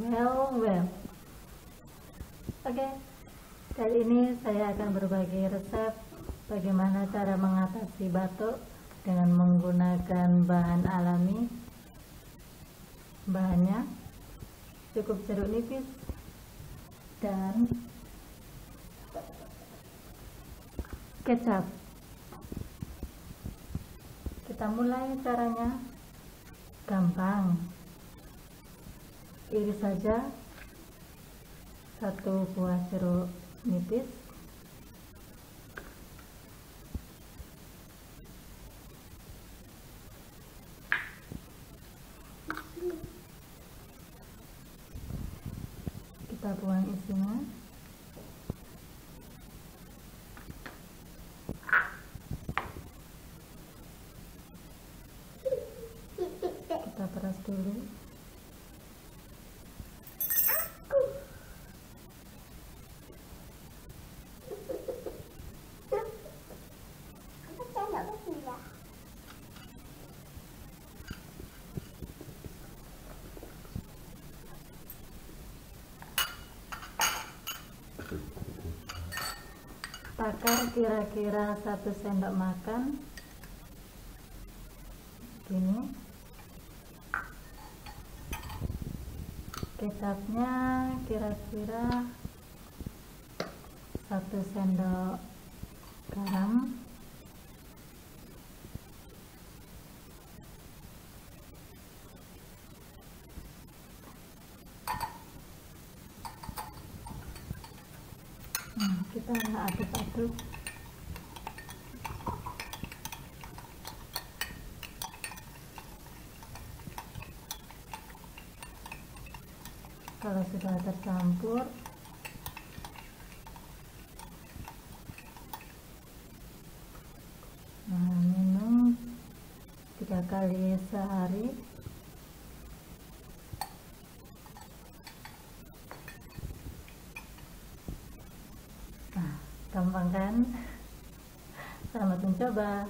well. Oke, kali ini saya akan berbagi resep bagaimana cara mengatasi batuk dengan menggunakan bahan alami. Bahannya cukup jeruk nipis dan kecap. Kita mulai caranya, gampang. Iris saja 1 buah jeruk nipis, kita buang isinya. Kita peras dulu. Takar kira-kira 1 sendok makan gini. Kecapnya kira-kira 1 sendok garam, kita aduk-aduk. Kalau sudah tercampur, minum 3 kali sehari. Gampang kan? Selamat mencoba.